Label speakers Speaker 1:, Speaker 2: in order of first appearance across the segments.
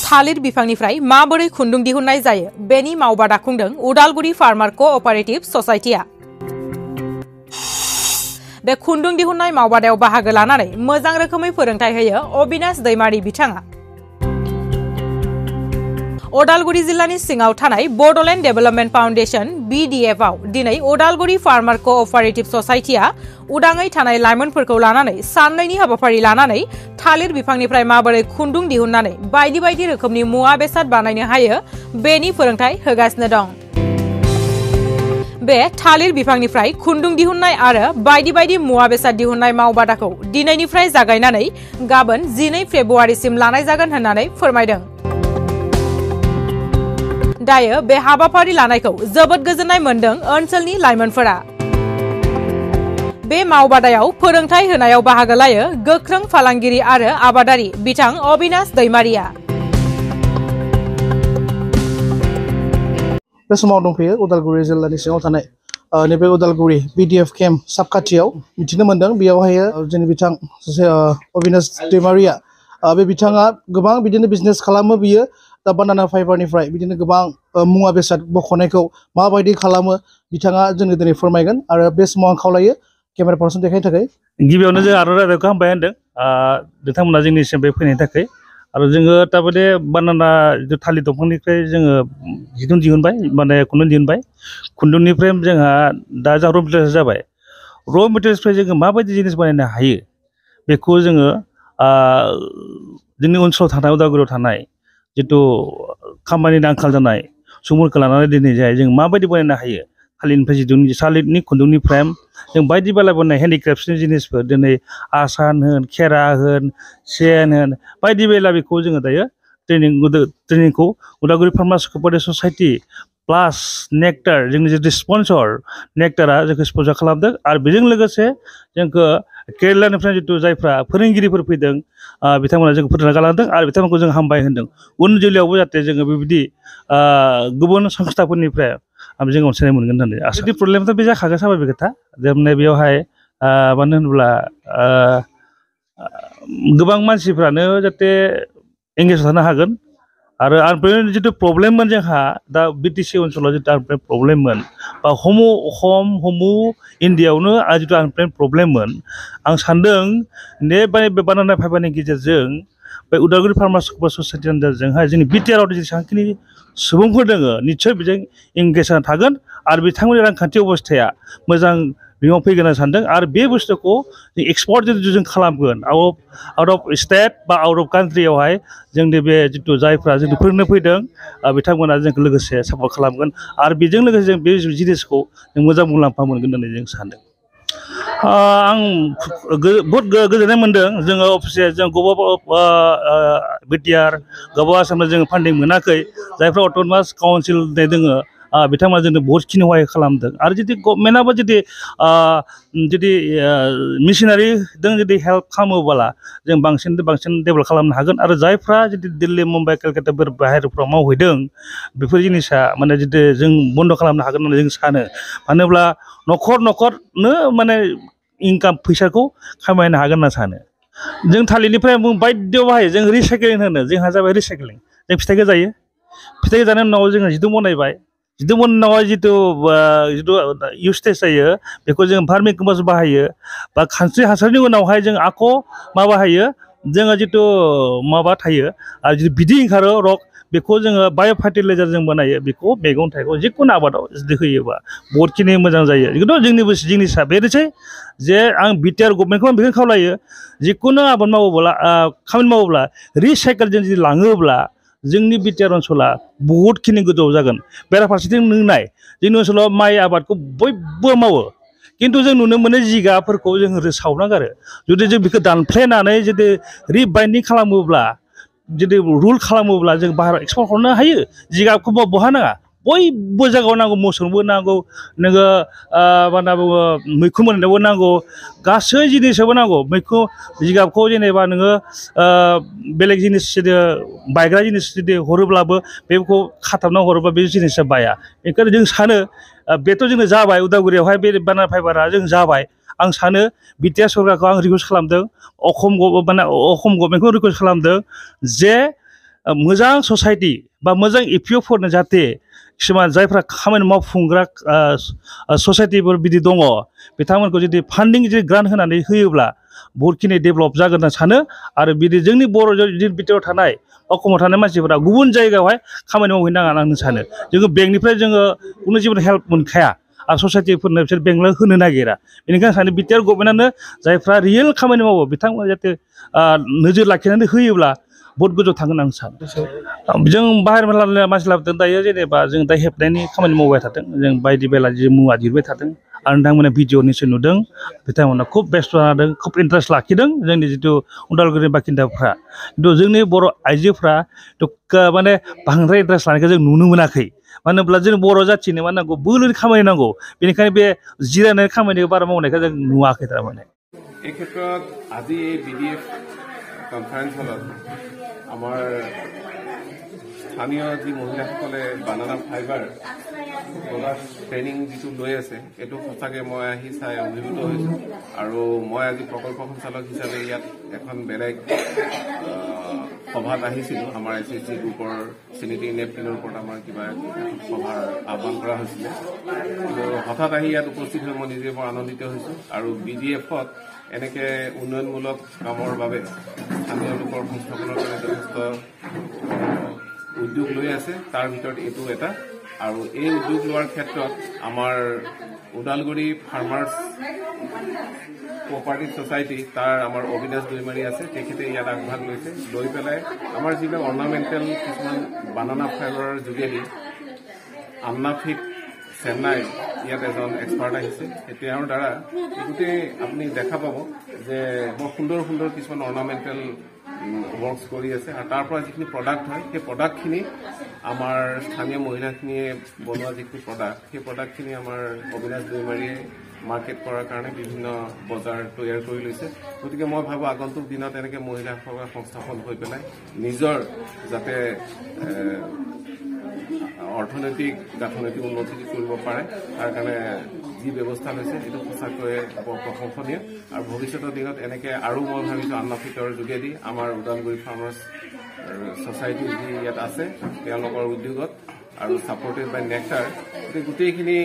Speaker 1: थालिर बिफांनिफ्राय माबोरै खुन्दुं दिहुननाय जायो बेनि मावबादा खुंदों उदालगुरि फार्मार को-ऑपरेटिव ससाइटिया। बे खुन्दुं दिहुननाय मावबादायाव बाहागो लानानै मोजां रोखोमै फोरोंथाय होयो अबिनाश दैमारी बिथाङा। उदालगुरि जिल्लानि सिङाव थानाय बड'लेण्ड डेभेलपमेन्ट फाउन्डेशन (BDF) आव दिनै उदालगुरि फार्मार को-ऑपरेटिव ससाइटिया उदाङै थानाय लाइमोनफोरखौ लानानै साननैनि हाबाफारि लानानै थालिर बिफांनिफ्राय माबोरै खुन्दुं दिहुननानै बायदि बायदि रोखोमनि मुवा बेसाद बानायनो हायो बेनि फोरोंथाय होगासिनो दं। बे थालिर बिफांनिफ्राय खुन्दुं दिहुननाय आरो बायदि बायदि मुवा बेसाद दिहुननाय मावबादाखौ दिनैनिफ्राय जागायनानै गाबोन 12 फेब्रुवारिसिम लानाय जागोन होननानै फोरमायदों। दायो बे हाबाफारि लानायखौ जोबोद गोजोननाय मोनदों ओनसोलनि लाइमोनफोरा। बे मावबादायाव फोरोंथाय होनायाव बाहागो लायो गोख्रों फालांगिरि आरो आबादारि बिथां अबिनाश दैमारिया।
Speaker 2: बे समाव दंफैयो उदालगुरि जिल्लानि सिङाव थानाय नैबे उदालगुरि BDF केम्प साबखाथियाव मिथिनो मोनदों बेयावहाय जोंनि बिथां अबिनाश दैमारिया बे बिथाङा गोबां बिदिनो बिजनेस खालामो। बियो दा बानाना फाइबारनिफ्राय बिदिनो गोबां मुवा बेसाद बख'नायखौ माबायदि खालामो बिथाङा जोंनो दिनै फोरमायगोन आरो बे समाव आं खावलायो केमेरा पार्सन देखायनो थाखाय।
Speaker 3: गिबियावनो जों आरो रायज्लायखौ हामबाय होनदों बिथांमोना जोंनिसिम बे फैनायनि थाखाय। आरो जोङो थारमाने बानाना थालिर दंफांनिफ्राय जोङो जिखुनु दिहुनबाय माने खुन्दुं दिहुनबाय। खुन्दुंनिफ्राय जोंहा दा जा र' मेटेरियल्स जाबाय। र' मेटेरियल्सनिफ्राय जोङो माबायदि जिनिस बानायनो हायो बेखौ जोङो जोंनि ओनसोलाव थानाय उदालगुरियाव थानाय जिथु खामानिनि आंखाल जानाय सुबुंफोरखौ लानानै दिनै जाय जों माबायदि बानायनो हायो थालिरनिफ्राय जिथु थालिरनि खुन्दुंनिफ्राय जों बायदि बायला बानायनाय हेन्डिक्राफ्ट्सनि जिनिसफोर दिनै आसान होन खेरा होन सेन होन बायदि बायला बेखौ जोङो दायो ट्रेनिंखौ उदालगुरि फार्मार्स को-ऑपरेटिव ससाइटि प्लास नेक्टार जोंनि जितु स्पन्सर नेक्टारा जोंखौ स्पन्सर खालामदों। आरो बेजों लोगोसे जोंखौ केरेलानिफ्राय जितु जायफ्रा फोरोंगिरिफोर फैदों बिथांमोना जोंखौ फोरोंना गालांदों आरो बिथांमोनखौ जों हामबाय होनदों। उन जोलैयावबो जाहाथे जोङो बेबायदि गुबुन संस्थाफोरनिफ्राय जों अनसायनाय मोनगोन होननानै आसा। जुदि प्रब्लेमथ' बे जाखागोन साबाय खोथा जोंने बेयावहाय मानो होनोब्ला गोबां मानसिफ्रानो जाहाथे एंगेज थानो हागोन। आरो आनएमप्लयमेन्ट जितु प्रब्लेममोन जोंहा दा BTC ओनसोलाव जितु आनएमप्लयमेन्ट प्रब्लेममोन बा हमु इन्डियायावनो जितु आनएमप्लयमेन्ट प्रब्लेममोन आं सान्दों बे बानाना फाइबारनि गेजेरजों बे उदालगुरि फार्मार्स को-ऑपरेटिव ससाइटिनि गेजेरजोंहाय जोंनि BTR आव जेसेबांखिनि सुबुंफोर दङ निस्सय बेजों एंगेज जाना थागोन आरो बिथांमोननि रांखान्थि अबस्थाया मोजां बिङाव फैगोन होनना सान्दों। आरो बे बुस्थुखौ जों एक्सपर्ट जितु जों खालामगोन आउट अफ स्टेट बा आउट अफ कान्ट्रियावहाय जोंनि बे जितु जायफ्रा जोंनो फोरोंनो फैदों बिथांमोना जोंखौ लोगोसे सापर्ट खालामगोन आरो बेजों लोगोसे जों बे जिनिसखौ जों मोजां मुलाम्फा मोनगोन होननानै जों सान्दों। आं बहुद गोजोननाय मोन्दों जोङो अफिसियेल जों BTR गोबाव आसामनिफ्राय जोङो फान्डिं मोनाखै जायफ्रा अट'नमास काउन्सिल दङ बिथांमोना जोंनो बहुतखिनि सहाय खालामदों। आरो जुदि गभर्नमेन्टआबो जुदि मिसिनारिजों जुदि हेल्प खालामोब्ला जों बांसिन डेभेलप खालामनो हागोन। आरो जायफ्रा जुदि दिल्ली मुम्बाइ केलकाताफोर बाहेरफ्राव मावहैदों बेफोर जिनिसा माने जुदि जों बन्द' खालामनो हागोन होननानै जों सानो। मानो होनोब्ला न'खरनो माने इनकाम फैसाखौ खामायनो हागोन होनना सानो। जों थालिरनिफ्राय बायदि बाहायो जों रिसाइक्लिं होनो जोंहा जाबाय रिसाइक्लिं। जों फिथाइखौ जायो फिथाइखौ जानायनि उनाव जोङो जिथु बनायबाय जिथु बनायनायाव जिथु इउसटेज जायो बेखौ जों भार्मि कम्पस्ट बाहायो बा खानस्रि हासारनि उनावहाय जों आख' मा बाहायो जोङो जिथु माबा थायो आरो जिथु बिदै ओंखारो रक बेखौ जोङो बाय' फार्टिलाइजार जों बानायो। बेखौ मैगं थाइगं जिखुनु आबादाव जुदि होयोबा बहुतखिनि मोजां जायो। खिन्थु जोंनि जिनिसा बेनोसै जे आं BTR गभर्नमेन्टखौ बेखौनो खावलायो जिखुनु आबाद मावोब्ला खामानि मावोब्ला रिसाइकेलजों जुदि लाङोब्ला जोंनि BTR ओनसोला बहुतखिनि गोजौ जागोन। बेराफारसेथिं नोंनाय जोंनि ओनसोलाव माइ आबादखौ बयबो मावो खिन्थु जों नुनो मोनो जिगाबफोरखौ जों सावना गारो। जुदि जों बेखौ दानफ्लेनानै जुदि रिबाइन्डिं खालामोब्ला जुदि रुल खालामोब्ला जों बाहेरायाव एक्सपर्ट हरनो हायो। जिगाबखौ बहा नाङा बयबो जायगायाव नांगौ मोसौनोबो नांगौ नोङो मा होनना बुङो मैखुन मोननोबो नांगौ गासै जिनिसावबो नांगौ। जिगाबखौ जेनेबा नोङो बेलेग जिनिस जुदि बायग्रा जिनिस जुदि हरोब्लाबो बेखौ खाथाबना हरोब्ला बे जिनिसा बाया। बेनिखायनो जों सानो बेथ' जोंनो जाबाय उदालगुरियावहाय बे बानाना फाइबारा जों जाबाय। आं सानो BTR सरकारखौ आं रिकुवेस्ट खालामदों अखम गभर्नमेन्टखौ रिकुवेस्ट खालामदों जे मोजां ससाइटि बा मोजां इपिअफोरनो जाहाथे किसुमान जायफ्रा खामानि मावफुंग्रा ससाइटिफोर बिदि दङ बिथांमोनखौ जुदि फान्डिं जुदि ग्रान्ट होनानै होयोब्ला बहुतखिनि डेभेलप जागोन होनना सानो आरो बिदि जोंनि बर' बिटिआर थानाय अखमाव थानाय मानसिफोरा गुबुन जायगायावहाय खामानि मावहैनाङा होनना आं सानो जोङो बेंकनिफ्राय जोङो कुनु जेबो हेल्प मोनखाया आरो ससाइटिफोरनो बिसोर बेंकनो होनो नागिरा बेनिखायनो सानो बिटिआर गभर्नमेन्टआनो जायफ्रा रियेल खामानि मावो बिथांमोना जाहाथे नोजोर लाखिनानै होयोब्ला बहुत गोजौ थांगोन आं सानो जों बाहेरनिफ्राय मानसि लाबोदों दायो जेनेबा जों दा हेबनायनि खामानि मावबाय थादों जों बायदि बेला जि मुवा दिहुनबाय थादों आरो नोंथांमोना भिडिअ निसय नुदों बिथांमोना खुब बेस्थ' जादों खुब इन्टारेस्ट लाखिदों जोंनि जिथु उदालगुरि बासिन्दाफ्रा खिन्थु जोंनि बर' आइजोफ्रा माने बांद्राय इन्टारेस्ट लानायखौ जों नुनो मोनाखै मानो होनब्ला जों बर' जाथिनो मा नांगौ बोलोनि खामानि नांगौ बेनिखायनो बे जिरायनाय खामानिखौ बारा मावनायखौ जों नुवाखै थारमाने
Speaker 4: এই ক্ষেত্ৰত আজি এই বিডিএফ কনফাৰেন্স হলত আমাৰ স্থানীয় যি মহিলাসকলে বানানা ফাইবাৰ ট্ৰেইনিং যিটো লৈ আছে এইটো সঁচাকৈ মই আহি চাই অভিভূত হৈছোঁ আৰু মই আজি প্ৰকল্প সঞ্চালক হিচাপে ইয়াত এখন বেলেগ সভাত আহিছিলোঁ আমাৰ SHG গ্ৰুপৰ চেনিটেৰী নেপকিনৰ ওপৰত আমাৰ কিবা সভাৰ আহ্বান কৰা হৈছিলে হঠাৎ আহি ইয়াত উপস্থিত হৈ মই নিজে বৰ আনন্দিত হৈছোঁ আৰু বিডিএফত এনেকে উন্নয়নমূলক কামৰ বাবে স্থানীয় লোকৰ সংস্থাপনৰ কাৰণে যথেষ্ট উদ্যোগ লৈ আছে তাৰ ভিতৰত এইটো এটা আৰু এই উদ্যোগ লোৱাৰ ক্ষেত্ৰত আমাৰ ওদালগুৰি ফাৰ্মাৰ্ছ Co-operative ছ'চাইটি তাৰ আমাৰ অবিনাশ দৈমাৰী আছে তেখেতে ইয়াত আগভাগ লৈছে লৈ পেলাই আমাৰ যিবিলাক অৰ্নামেণ্টেল কিছুমান বানানা ফাইবাৰৰ যোগেদি আন্নাফিক চেন্নাই ইয়াত এজন এক্সপাৰ্ট আহিছে তেওঁৰ দ্বাৰা গোটেই আপুনি দেখা পাব যে বৰ সুন্দৰ সুন্দৰ কিছুমান অৰ্নামেণ্টেল ৱৰ্কছ কৰি আছে আৰু তাৰ পৰা যিখিনি প্ৰডাক্ট হয় সেই প্ৰডাক্টখিনি আমাৰ স্থানীয় মহিলাখিনিয়ে বনোৱা যিখিনি প্ৰডাক্ট সেই প্ৰডাক্টখিনি আমাৰ অবিনাশ দৈমাৰীয়ে মাৰ্কেট কৰাৰ কাৰণে বিভিন্ন বজাৰ তৈয়াৰ কৰি লৈছে গতিকে মই ভাবোঁ আগন্তুক দিনত এনেকৈ মহিলাসকলৰ সংস্থাপন হৈ পেলাই নিজৰ যাতে অৰ্থনৈতিক গাঁথনিটো উন্নতি কৰিব পাৰে তাৰ কাৰণে যি ব্যৱস্থা লৈছে এইটো সঁচাকৈয়ে বৰ প্ৰশংসনীয় আৰু ভৱিষ্যতৰ দিনত এনেকৈ আৰু মই ভাবিছোঁ আন্নাফিকৰ যোগেদি আমাৰ ওদালগুৰি ফাৰ্মাৰ্ছ ছ'চাইটি যি ইয়াত আছে তেওঁলোকৰ উদ্যোগত আৰু ছাপৰ্টেড বাই নেক্টাৰ গোটেইখিনি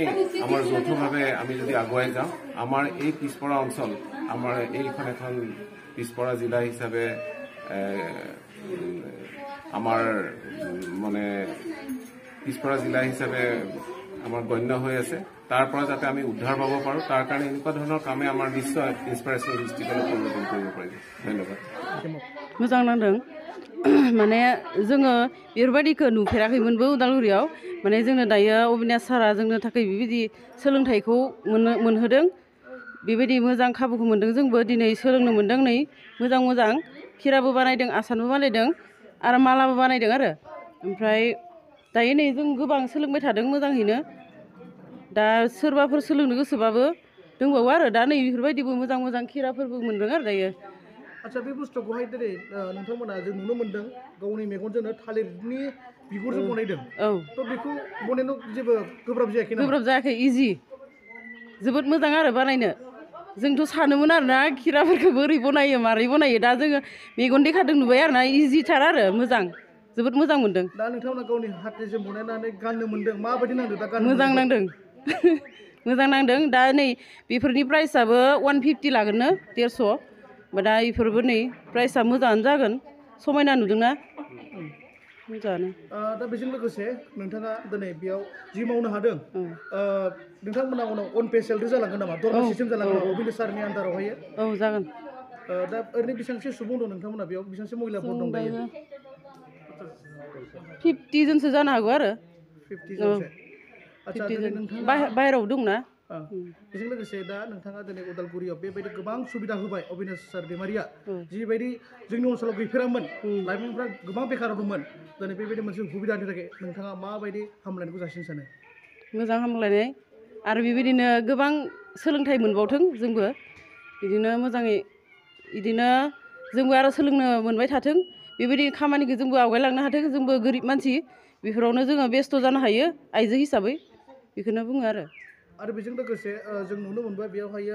Speaker 4: আমাৰ যৌথভাৱে আমি যদি আগুৱাই যাওঁ আমাৰ এই পিছপৰা অঞ্চল আমাৰ এইখন এখন পিছপৰা জিলা হিচাপে আমাৰ মানে পিছপৰা জিলা হিচাপে আমাৰ গণ্য হৈ আছে তাৰ পৰা যাতে আমি উদ্ধাৰ পাব পাৰোঁ তাৰ কাৰণে এনেকুৱা ধৰণৰ কামে আমাৰ নিশ্চয় ইনস্পিৰেশ্যনেল ডিষ্ট্ৰিক্টলৈ পৰিৱৰ্তন কৰিব পাৰিব ধন্যবাদ
Speaker 5: मोजां नांदों माने जोङो बेफोरबायदिखौ नुफेराखैमोनबो उदालगुरियाव माने जोंनो दायो अबिनाश सारा जोंनो थाखाय बेबायदि सोलोंथाइखौ मोनहोदों बेबायदि मोजां खाबुखौ मोनदों जोंबो दिनै सोलोंनो मोनदों नै मोजां मोजां खिराबो बानायदों आसानबो बानायदों आरो मालाबो बानायदों आरो ओमफ्राय दायो नै जों गोबां सोलोंबाय थादों मोजाङैनो दा सोरबाफोर सोलोंनो गोसोबाबो दंबावो आरो दा नै बेफोरबायदिबो मोजां मोजां खिराफोरबो मोनदों आरो दायो
Speaker 2: आच्छा बे बुस्थुखौहाय दिनै नोंथांमोना जों नुनो मोन्दों गावनि मेगनजोंनो थालिरनि बिगुरजों बनायदों
Speaker 5: औ
Speaker 2: थ' बेखौ बनायनो जेबो गोब्राब जायाखै
Speaker 5: गोब्राब जायाखै इजि जोबोद मोजां आरो बानायनो जोंथ' सानोमोन आरोना खिराफोरखौ बोरै बनायो मारै बनायो दा जोङो मेगन देखादों नुबाय आरोना इजिथार आरो मोजां जोबोद मोजां मोनदों
Speaker 2: दा नोंथांमोना गावनि हाथजों बनायनानै गाननो मोन्दों माबायदि नांदों दा गाननो
Speaker 5: मोजां नांदों मोजां नांदों दा नै बेफोरनि प्राइसआबो 150 लागोननो 150 दा बेफोरबो नै प्राइसआ मोजाङानो जागोन समायना नुदोंना मोजाङानो
Speaker 2: दा बेजों लोगोसे नोंथाङा दिनै बेयाव जि मावनो हादों नोंथांमोना उनाव अन पे सेलरि जालांगोन नामा दरमा सिस्टेम जालांगोन नामा अबिनाश सारनि आन्दारावहाय
Speaker 5: औ जागोन
Speaker 2: दा ओरैनो बेसेबांसो सुबुं दं नोंथांमोना बेयाव बेसेबांसो महिलाफोर दं दायो
Speaker 5: 50 जनसो जानो हागौ आरो
Speaker 2: 50 जनसो आच्छा नोंथाङा
Speaker 5: बाहेरायाव दंना
Speaker 2: बेजों लोगोसे दा नोंथाङा दिनै उदालगुरियाव बेबायदि गोबां सुबिदा होबाय अबिनाश सार दैमारिया जिबायदि जोंनि ओनसोलाव गैफेरामोन लाइमोनफ्रा गोबां बेखाराव दंमोन दिनै बेबायदि मोनसे सुबिदानि थाखाय नोंथाङा माबायदि हामलायनायखौ जासिनो सानो
Speaker 5: मोजां हामलायनाय आरो बेबायदिनो गोबां सोलोंथाइ मोनबावथों जोंबो बिदिनो मोजाङै बिदिनो जोंबो आरो सोलोंनो मोनबाय थाथों बेबायदि खामानिखौ जोंबो आवगायलांनो हाथों जोंबो गोरिब मानसि बेफोरावनो जोङो बेस्थ' जानो हायो आइजो हिसाबै बेखौनो बुङो
Speaker 2: आरो बेजों लोगोसे जों नुनो मोनबाय बेयावहाय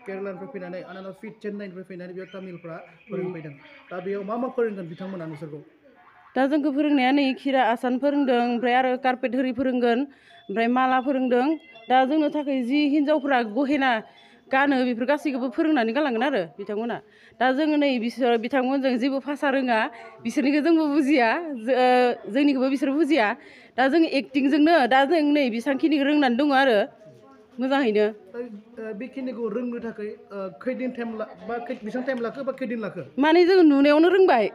Speaker 2: केरेलानिफ्राय फैनानै आनाना फिट चेन्नाइनिफ्राय फैनानै बेयाव तामिलफ्रा फोरोंफैदों दा बेयाव मा फोरोंगोन बिथांमोना नोंसोरखौ
Speaker 5: दा जोंखौ फोरोंनाया नै खिरा आसान फोरोंदों ओमफ्राय आरो कारपेट होरि फोरोंगोन ओमफ्राय माला फोरोंदों दा जोंनो थाखाय जि हिन्जावफोरा गहेना गानो बेफोर गासैखौबो फोरोंनानै गालांगोन आरो बिथांमोना दा जोङो नै बिसोर बिथांमोनजों जेबो भाषा रोङा बिसोरनिखौ जोंबो बुजिया जोंनिखौबो बिसोर बुजिया दा जों एक्टिंजोंनो दा जों नै बेसांखिनि रोंनानै दङ आरो मोजाङैनो
Speaker 2: बेखिनिखौ रोंनो थाखाय खैदिन टाइम बा बेसेबां टाइम लाखो बा खैदिन लाखो
Speaker 5: माने जों नुनायावनो रोंबाय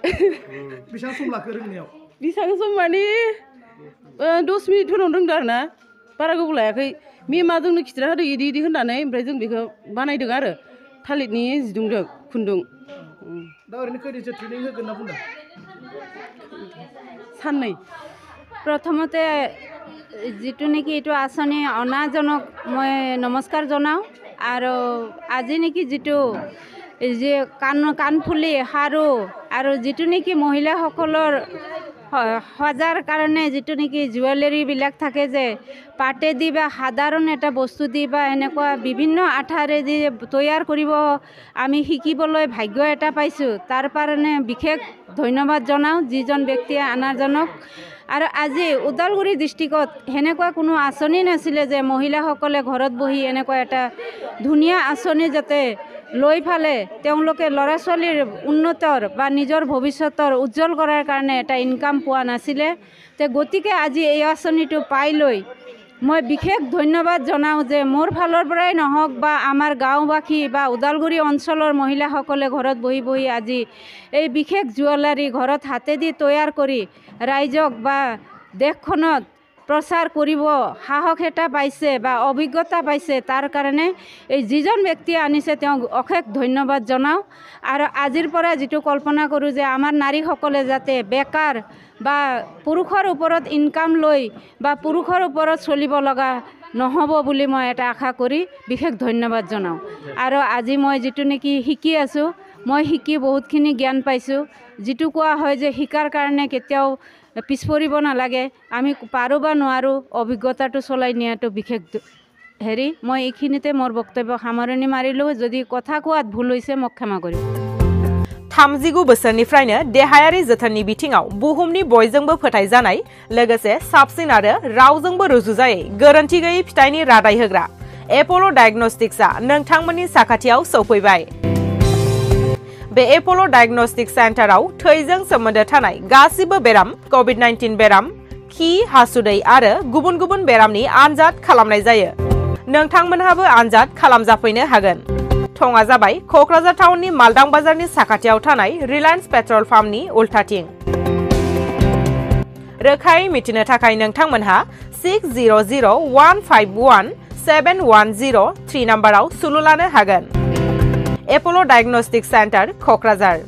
Speaker 2: बेसेबां सम लाखो रोंनायाव
Speaker 5: बेसेबां सम माने 10 मिनिटफोरावनो रोंदों आरो ना बारा गोबाव लायाखै मेमा जोंनो खिथिना होदो इदि इदि होननानै ओमफ्राय जों बेखौ बानायदों आरो थालिरनि जिदुंजों खुन्दुं
Speaker 2: दा ओरैनो खैदिनसो ट्रेनिं होगोन होनना बुंदों
Speaker 5: साननै
Speaker 6: प्रथमते जितु नेকি एटु आसनी अनाजनक मैं नमस्कार जनाओ और आज नेकी जितु जे कानफुली हारू और जितु नेकी महिला सकলৰ সজাৰ কাৰণে जितु नेकी জুৱেলাৰী বিলাক থাকে যে পাটে দি বা সাধাৰণ এটা বস্তু দি বা এনেকুৱা বিভিন্ন আঠাৰে দি তৈয়াৰ কৰিব আমি শিকিবলৈ ভাগ্য এটা পাইছো তাৰ কাৰণে বিশেষ ধন্যবাদ জনাও যিজন ব্যক্তিয়ে আনাজনক আৰু আজি ওদালগুৰি ডিস্ট্ৰিক্টত হেনেকুৱা কোনো আঁচনি নাছিলে যে মহিলাসকলে ঘৰত বহি এনেকুৱা এটা ধুনীয়া আঁচনি যাতে লৈ ফালে তেওঁলোকে ল'ৰা ছোৱালীৰ উন্নতৰ বা নিজৰ ভৱিষ্যতৰ উজ্জ্বল কৰাৰ কাৰণে এটা ইনকাম পোৱা নাছিলে তে গতিকে আজি এই আঁচনিটো পাই লৈ মই বিশেষ ধন্যবাদ জনাওঁ যে মোৰ ফালৰ পৰাই নহওক বা আমাৰ গাঁওবাসী বা ওদালগুৰি অঞ্চলৰ মহিলাসকলে ঘৰত বহি বহি আজি এই বিশেষ জুৱেলাৰী ঘৰত হাতেদি তৈয়াৰ কৰি ৰাইজক বা দেশখনত প্ৰচাৰ কৰিব সাহস এটা পাইছে বা অভিজ্ঞতা পাইছে তাৰ কাৰণে এই যিজন ব্যক্তিয়ে আনিছে তেওঁক অশেষ ধন্যবাদ জনাওঁ আৰু আজিৰ পৰা যিটো কল্পনা কৰোঁ যে আমাৰ নাৰীসকলে যাতে বেকাৰ বা পুৰুষৰ ওপৰত ইনকাম লৈ বা পুৰুষৰ ওপৰত চলিব লগা নহ'ব বুলি মই এটা আশা কৰি বিশেষ ধন্যবাদ জনাওঁ আৰু আজি মই যিটো নেকি শিকি আছোঁ মই শিকি বহুতখিনি জ্ঞান পাইছোঁ যিটো কোৱা হয় যে শিকাৰ কাৰণে কেতিয়াও পিছ পৰিব নালাগে আমি পাৰো বা নোৱাৰো অভিজ্ঞতাটো চলাই নিয়াটো বিশেষ হেৰি মই এইখিনিতে মোৰ বক্তব্য সামৰণি মাৰিলোঁ যদি কথা কোৱাত ভুল হৈছে মোক ক্ষমা কৰিব
Speaker 1: 39 बोसोरनिफ्रायनो देहायारि जोथोननि बिथिङाव बुहुमनि बयजोंबो फोथायजानाय लोगोसे साबसिन आरो रावजोंबो रुजुजायै गोरोन्थि गैयै फिथाइनि रादाय होग्रा एपोलो डायग्नोस्टिक्सआ नोंथांमोननि साखाथियाव सौफैबाय बे एपोलो डायग्नोस्टिक सेन्टाराव थैजों सोमोन्दो थानाय गासिबो बेराम कोविड-19 बेराम खि हासुदै आरो गुबुन गुबुन बेरामनि आनजाद खालामनाय जायो नोंथांमोनहाबो आनजाद खालामजाफैनो हागोन थंआ जाबाय क'क्राझार टाउननि मालदां बाजारनि साखाथियाव थानाय रिलायन्स पेट्रल पाम्पनि उल्टाथिं रोखायै मिथिनो थाखाय नोंथांमोनहा 6001517103 नाम्बाराव सुलु लानो हागोन एपोलो डायग्नोस्टिक सेन्टार क'क्राझार